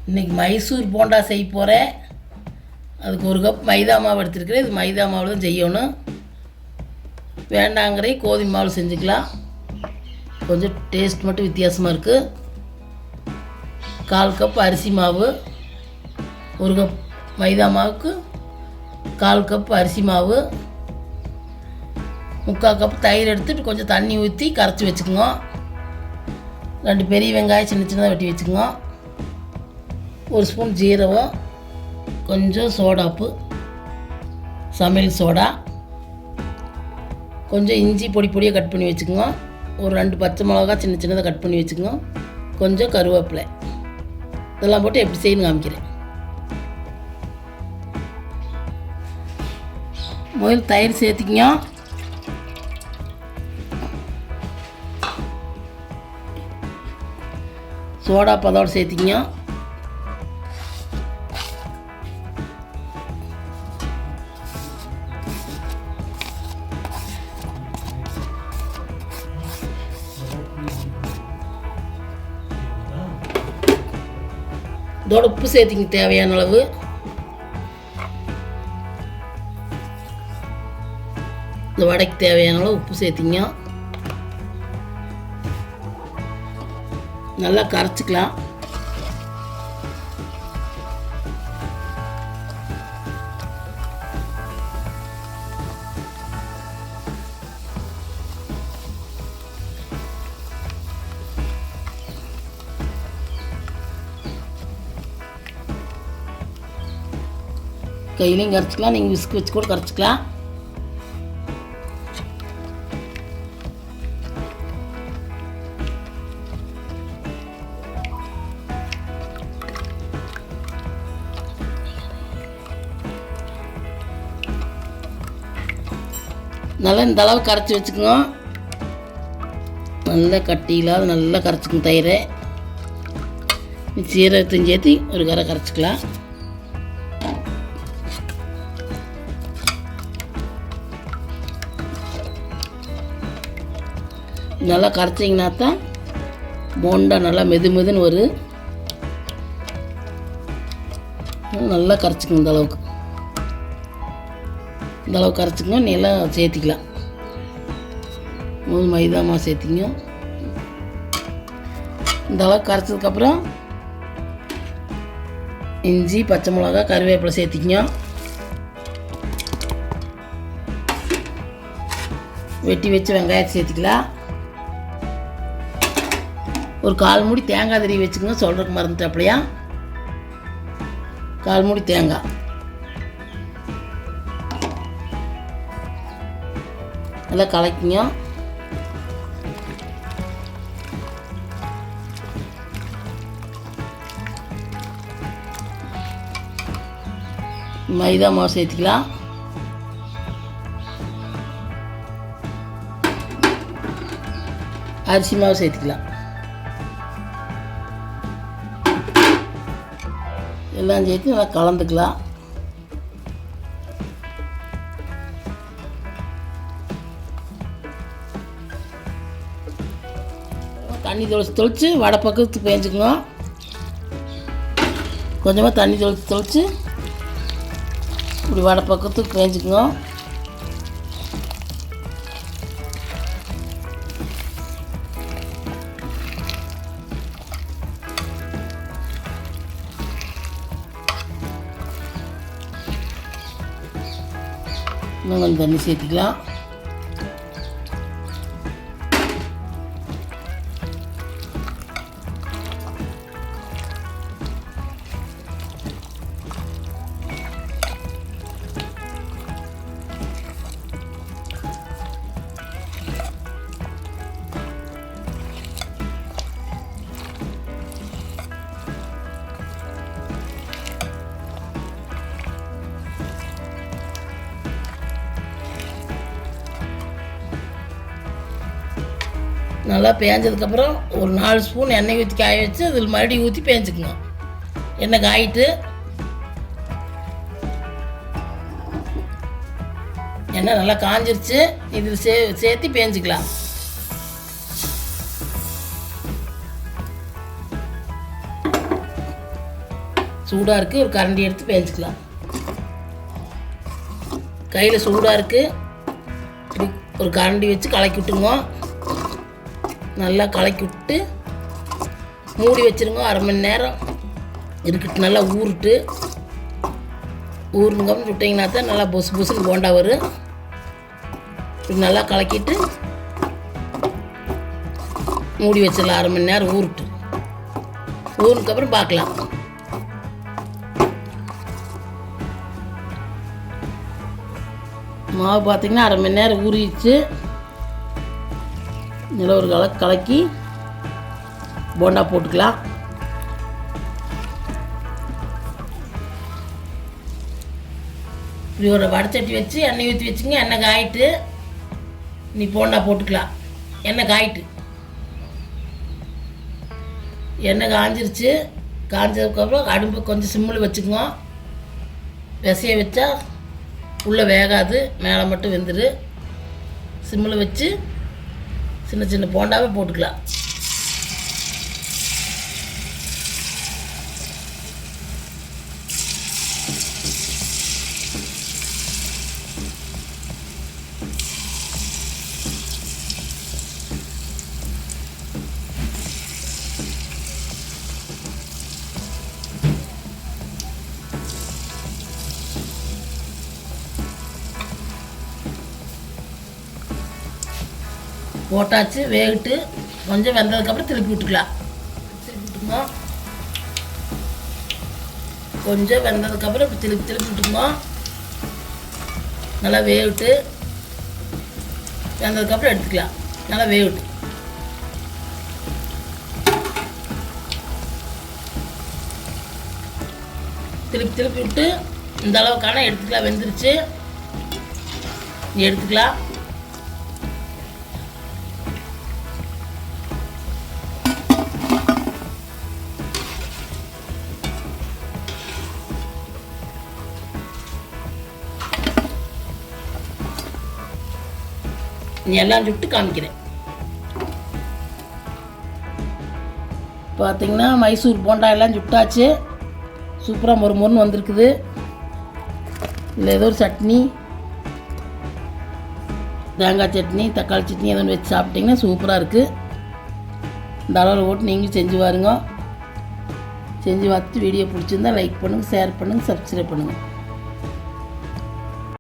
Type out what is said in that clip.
இன்றைக்கி மைசூர் போண்டா செய்ய போகிறேன். அதுக்கு 1 கப் மைதா மாவு எடுத்துருக்கிறேன். இது மைதா மாவு தான் செய்யணும். வேண்டாங்கிற கோதுமை மாவு செஞ்சுக்கலாம். கொஞ்சம் டேஸ்ட் மட்டும் வித்தியாசமாக இருக்குது. 1/4 கப் அரிசி மாவு, 1 கப் மைதா மாவுக்கு 1/4 கப் அரிசி மாவு, 3/4 கப் தயிர் எடுத்துட்டு கொஞ்சம் தண்ணி ஊற்றி கரைச்சி வச்சுக்கோங்க. 2 பெரிய வெங்காயம் சின்ன சின்னதாக வெட்டி வச்சுக்கோங்க. 1 ஸ்பூன் ஜீரகம், கொஞ்சம் சோடாப்பு, சமையல் சோடா, கொஞ்சம் இஞ்சி பொடி பொடியாக கட் பண்ணி வச்சுக்கோங்க. ஒரு 2 பச்சை மிளகா சின்ன சின்னதாக கட் பண்ணி வச்சுக்கோங்க. கொஞ்சம் கருவேப்பிலை. இதெல்லாம் போட்டு எப்படி செய்யணும் காமிக்கிறேன். முதல்ல தயிர் சேர்த்திக்கங்க. சோடா பதோடு சேர்த்திக்கங்க. இதோட உப்பு சேர்த்திங்க தேவையான அளவு. இந்த வடைக்கு தேவையான அளவு உப்பு சேர்த்திங்க. நல்லா கரைச்சிக்கலாம். கையிலையும் கரைச்சிக்கலாம், நீங்கள் விஸ்க் வச்சு கூட கரைச்சிக்கலாம். நல்லா இந்த அளவு கரைச்சி வச்சுக்கோங்க. நல்லா கட்டி இல்லாத நல்லா கரைச்சிக்கணும் தயிரை. சீரகத்தையும் சேர்த்து ஒரு கரை கரைச்சிக்கலாம். நல்லா கரைச்சிங்கன்னா தான் போண்டா நல்லா மெதுன்னு வரும். நல்லா கரைச்சிக்கணும். இந்த அளவுக்கு கரைச்சிக்கணும். நீ எல்லாம் சேர்த்திக்கலாம். மைதா மாவு சேர்த்திங்க. இந்த அளவுக்கு கரைச்சதுக்கப்புறம் இஞ்சி பச்சை மிளகா கருவேப்பிலை சேர்த்திங்க. வெட்டி வச்சு வெங்காயத்தை சேர்த்திக்கலாம். ஒரு 1/4 மூடி தேங்காய் திருவி வச்சுக்கோங்க. சொல்கிறதுக்கு மறந்துட்டாப்பலையா, 1/4 மூடி தேங்காய். நல்லா கலக்கிங்க. மைதா மாவு சேர்த்துக்கலாம். அரிசி மாவு சேர்த்துக்கலாம். எல்லாம் சேர்த்து நல்லா கலந்துக்கலாம். தண்ணி தொளிச்சு வடை பக்கத்துக்கு பேஞ்சுக்கோங்க. கொஞ்சமாக தண்ணி தொளிச்சு இப்படி வடை பக்கத்துக்கு பேஞ்சுக்கோங்க. இன்னும் கொஞ்சம் தண்ணி சேர்த்துக்கலாம். நல்லா பேஞ்சதுக்கப்புறம் ஒரு 4 ஸ்பூன் எண்ணெய் ஊற்றி காய வச்சு அதில் மறுபடியும் ஊற்றி பேஞ்சுக்கணும். எண்ணெய் காயிட்டு எண்ணெய் நல்லா காஞ்சிருச்சு. இதில் சேர்த்து பேஞ்சிக்கலாம். சூடாக இருக்குது. ஒரு கரண்டி எடுத்து பேஞ்சிக்கலாம். கையில் சூடாக இருக்குது. இப்படி ஒரு கரண்டி வச்சு கலக்கி விட்டுங்க. நல்லா கலக்கி விட்டு மூடி வச்சுருங்க. அரை மணி நேரம் இருக்கட்டு. நல்லா ஊறுனுங்க சுட்டிங்கன்னா தான் நல்லா பொசு பொசுன்னு போண்டா வரும். இப்படி நல்லா கலக்கிட்டு மூடி வச்சிடலாம். அரை மணி நேரம் ஊறுனதுக்கப்புறம் பார்க்கலாம். மாவு பார்த்திங்கன்னா அரை மணி நேரம் ஊறிடுச்சு. நல்லா ஒரு கலக்கி போண்டா போட்டுக்கலாம். இப்படி ஒரு வடைச்சட்டி வச்சு எண்ணெய் ஊற்றி வச்சுங்க. எண்ணெய் காயிட்டு நீ போண்டா போட்டுக்கலாம். எண்ணெய் காயிட்டு எண்ணெய் காஞ்சிருச்சு. காஞ்சதுக்கப்புறம் அடுப்பு கொஞ்சம் சிம்மில் வச்சுக்குங்க. விசைய வச்சா உள்ளே வேகாது, மேலே மட்டும் வெந்துடு. சிம்மில் வச்சு சின்ன சின்ன போண்டாவே போட்டுக்கலாம். போட்டாச்சு, வேகிட்டு கொஞ்சம் வெந்ததுக்கப்புறம் திருப்பி விட்டுக்கலாம். கொஞ்சம் வெந்ததுக்கப்புறம் இப்படி திருப்பி விட்டுக்குங்க. நல்லா வேவிட்டு வெந்ததுக்கப்புறம் எடுத்துக்கலாம். நல்லா வேவிட்டு திருப்பி விட்டு இந்த அளவுக்கான எடுத்துக்கலாம். வெந்துருச்சு, எடுத்துக்கலாம். எல்லாம் சுட்டு காமிக்கிறேன். பார்த்திங்கன்னா மைசூர் போண்டா எல்லாம் சுட்டாச்சு. சூப்பராக மொறுன்னு வந்திருக்குது. இதில் ஏதோ ஒரு சட்னி, தேங்காய் சட்னி, தக்காளி சட்னி எதுவும் வச்சு சாப்பிட்டிங்கன்னா சூப்பராக இருக்குது. இந்த அளவில் போட்டு நீங்களும் செஞ்சு பாருங்க. செஞ்சு பார்த்துட்டு வீடியோ பிடிச்சிருந்தா லைக் பண்ணுங்கள், ஷேர் பண்ணுங்கள், சப்ஸ்கிரைப் பண்ணுங்கள்.